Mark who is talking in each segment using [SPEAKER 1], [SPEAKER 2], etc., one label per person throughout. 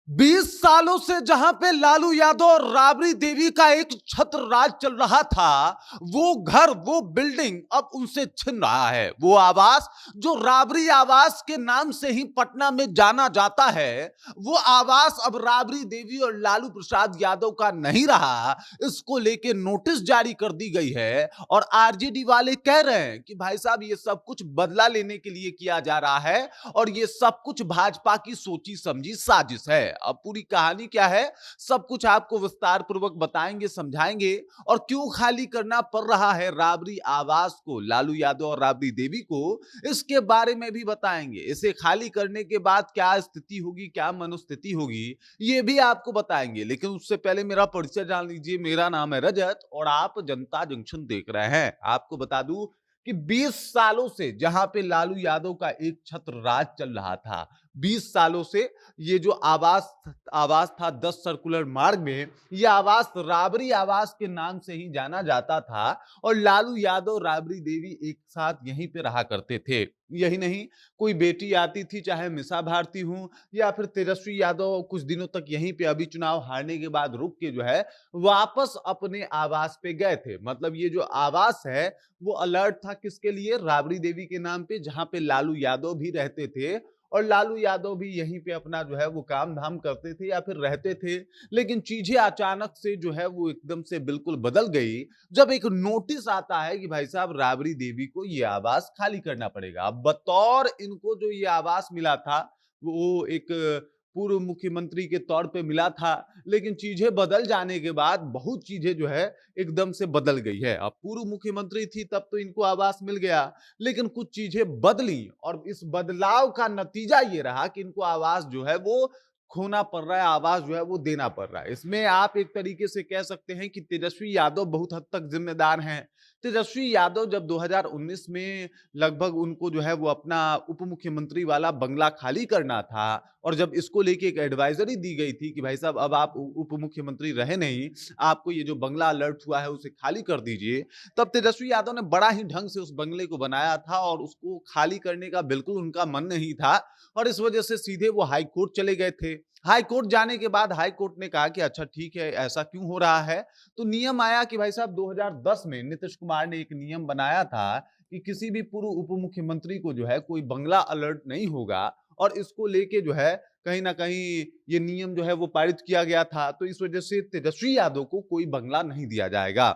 [SPEAKER 1] 20 सालों से जहां पे लालू यादव और राबड़ी देवी का एक छत्र राज चल रहा था, वो घर, वो बिल्डिंग अब उनसे छिन रहा है। वो आवास जो राबड़ी आवास के नाम से ही पटना में जाना जाता है, वो आवास अब राबड़ी देवी और लालू प्रसाद यादव का नहीं रहा। इसको लेके नोटिस जारी कर दी गई है और आरजेडी वाले कह रहे हैं कि भाई साहब ये सब कुछ बदला लेने के लिए किया जा रहा है और ये सब कुछ भाजपा की सोची समझी साजिश है। अब पूरी कहानी क्या है, सब कुछ आपको विस्तार पूर्वक बताएंगे, समझाएंगे और क्यों खाली करना पड़ रहा है राबड़ी आवास को लालू यादव और राबड़ी देवी को, इसके बारे में भी बताएंगे। इसे खाली करने के बाद क्या स्थिति होगी, क्या मनोस्थिति होगी, ये भी आपको बताएंगे। लेकिन उससे पहले मेरा परिचय जान लीजिए। मेरा नाम है रजत और आप जनता जंक्शन देख रहे हैं। आपको बता दूं कि 20 सालों से जहां पे लालू यादव का एक छत्र राज चल रहा था, 20 सालों से ये जो आवास था 10 सर्कुलर मार्ग में, ये आवास राबड़ी आवास के नाम से ही जाना जाता था और लालू यादव राबड़ी देवी एक साथ यहीं पे रहा करते थे। यही नहीं, कोई बेटी आती थी, चाहे मिसा भारती हूं या फिर तेजस्वी यादव, कुछ दिनों तक यहीं पे, अभी चुनाव हारने के बाद रुक के जो है वापस अपने आवास पे गए थे। मतलब ये जो आवास है वो अलर्ट था किसके लिए, राबड़ी देवी के नाम पे, जहां पे लालू यादव भी रहते थे और लालू यादव भी यहीं पे अपना जो है वो काम धाम करते थे या फिर रहते थे। लेकिन चीजें अचानक से जो है वो एकदम से बिल्कुल बदल गई जब एक नोटिस आता है कि भाई साहब राबड़ी देवी को ये आवास खाली करना पड़ेगा। अब बतौर इनको जो ये आवास मिला था वो एक पूर्व मुख्यमंत्री के तौर पे मिला था, लेकिन चीजें बदल जाने के बाद बहुत चीजें जो है एकदम से बदल गई है। अब पूर्व मुख्यमंत्री थी तब तो इनको आवास मिल गया, लेकिन कुछ चीजें बदली और इस बदलाव का नतीजा ये रहा कि इनको आवास जो है वो खोना पड़ रहा है, आवास जो है वो देना पड़ रहा है। इसमें आप एक तरीके से कह सकते हैं कि तेजस्वी यादव बहुत हद तक जिम्मेदार हैं। तेजस्वी यादव जब 2019 में लगभग उनको जो है वो अपना उप मुख्यमंत्री वाला बंगला खाली करना था और जब इसको लेके एक एडवाइजरी दी गई थी कि भाई साहब अब आप उप मुख्यमंत्री रहे नहीं, आपको ये जो बंगला अलर्ट हुआ है उसे खाली कर दीजिए, तब तेजस्वी यादव ने बड़ा ही ढंग से उस बंगले को बनाया था और उसको खाली करने का बिल्कुल उनका मन नहीं था और इस वजह से सीधे वो हाई कोर्ट चले गए थे। हाई कोर्ट जाने के बाद हाई कोर्ट ने कहा कि अच्छा ठीक है, ऐसा क्यों हो रहा है, तो नियम आया कि भाई साहब 2010 में नीतीश कुमार ने एक नियम बनाया था कि किसी भी पूर्व उप मुख्यमंत्री को जो है कोई बंगला अलर्ट नहीं होगा और इसको लेके जो है कहीं ना कहीं ये नियम जो है वो पारित किया गया था। तो इस वजह से तेजस्वी यादव को कोई बंगला नहीं दिया जाएगा।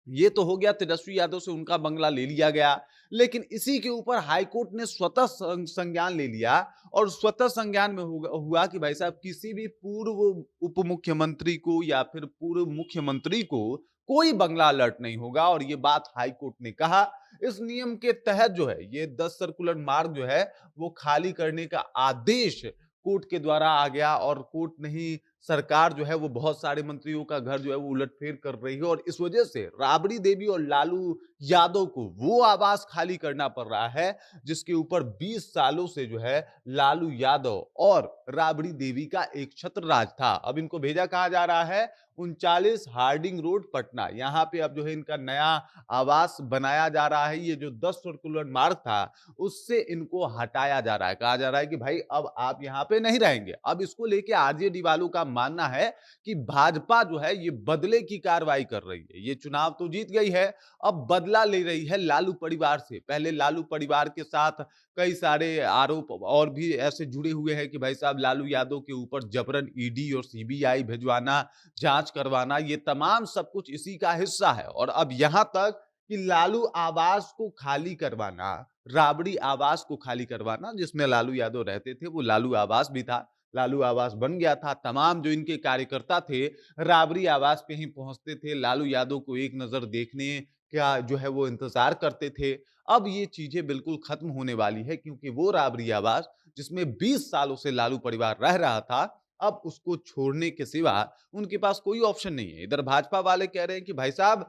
[SPEAKER 1] ये तो हो गया, तेजस्वी यादव से उनका बंगला ले लिया गया। लेकिन इसी के ऊपर हाईकोर्ट ने स्वतः संज्ञान ले लिया और स्वतः संज्ञान में हुआ कि भाई साहब किसी भी पूर्व उप मुख्यमंत्री को या फिर पूर्व मुख्यमंत्री को कोई बंगला अलर्ट नहीं होगा और ये बात हाईकोर्ट ने कहा। इस नियम के तहत जो है ये 10 सर्कुलर मार्ग जो है वो खाली करने का आदेश कोर्ट के द्वारा आ गया और कोर्ट नहीं, सरकार जो है वो बहुत सारे मंत्रियों का घर जो है वो उलटफेर कर रही है और इस वजह से राबड़ी देवी और लालू यादव को वो आवास खाली करना पड़ रहा है जिसके ऊपर 20 सालों से जो है लालू यादव और राबड़ी देवी का एक छत्र राज था। अब इनको भेजा कहा जा रहा है 39 हार्डिंग रोड पटना, यहाँ पे अब जो है इनका नया आवास बनाया जा रहा है। ये जो 10 सर्कुलर मार्ग था उससे इनको हटाया जा रहा है, कहा जा रहा है कि भाई अब आप यहाँ पे नहीं रहेंगे। अब इसको लेके आरजेडी वालों का मानना है कि भाजपा जो है ये बदले की कार्रवाई कर रही है। ये चुनाव तो जीत गई है, अब बदला ले रही है लालू परिवार से। पहले लालू परिवार के साथ कई सारे आरोप और भी ऐसे जुड़े हुए हैं कि भाई साहब लालू यादव के ऊपर जबरन ईडी और सीबीआई भिजवाना, जांच करवाना, ये तमाम सब कुछ इसी का हिस्सा है। और अब यहां तक कि लालू आवास को खाली करवाना, राबड़ी आवास को खाली करवाना, जिसमें लालू यादव रहते थे वो लालू आवास भी था, लालू आवास बन गया था। तमाम जो इनके कार्यकर्ता थे राबड़ी आवास पे ही पहुंचते थे, लालू यादव को एक नजर देखने का जो है वो इंतजार करते थे। अब ये चीजें बिल्कुल खत्म होने वाली है क्योंकि वो राबड़ी आवास जिसमें 20 सालों से लालू परिवार रह रहा था, अब उसको छोड़ने के सिवा उनके पास कोई ऑप्शन नहीं है। इधर भाजपा वाले कह रहे हैं कि भाई साहब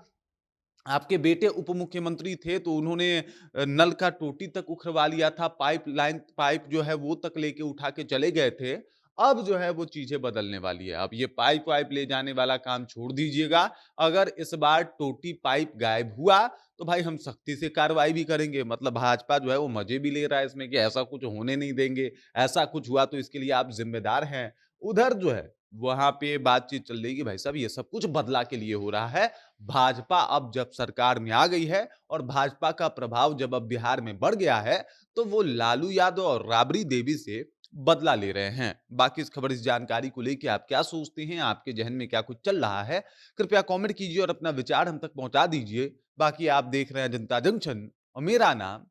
[SPEAKER 1] आपके बेटे उप मुख्यमंत्री थे तो उन्होंने नल का टोटी तक उखड़वा लिया था, पाइप जो है वो तक लेके उठा के चले गए थे। अब जो है वो चीजें बदलने वाली है। अब ये पाइप वाइप ले जाने वाला काम छोड़ दीजिएगा। अगर इस बार टोटी पाइप गायब हुआ तो भाई हम सख्ती से कार्रवाई भी करेंगे। मतलब भाजपा जो है वो मजे भी ले रहा है इसमें कि ऐसा कुछ होने नहीं देंगे, ऐसा कुछ हुआ तो इसके लिए आप जिम्मेदार हैं। उधर जो है वहां पे बातचीत चल रही कि भाई साहब ये सब कुछ बदला के लिए हो रहा है। भाजपा अब जब सरकार में आ गई है और भाजपा का प्रभाव जब अब बिहार में बढ़ गया है, तो वो लालू यादव और राबड़ी देवी से बदला ले रहे हैं। बाकी इस खबर, इस जानकारी को लेके आप क्या सोचते हैं? आपके जहन में क्या कुछ चल रहा है? कृपया कमेंट कीजिए और अपना विचार हम तक पहुंचा दीजिए। बाकी आप देख रहे हैं जनता जंक्शन और मेरा नाम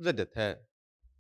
[SPEAKER 1] रजत है।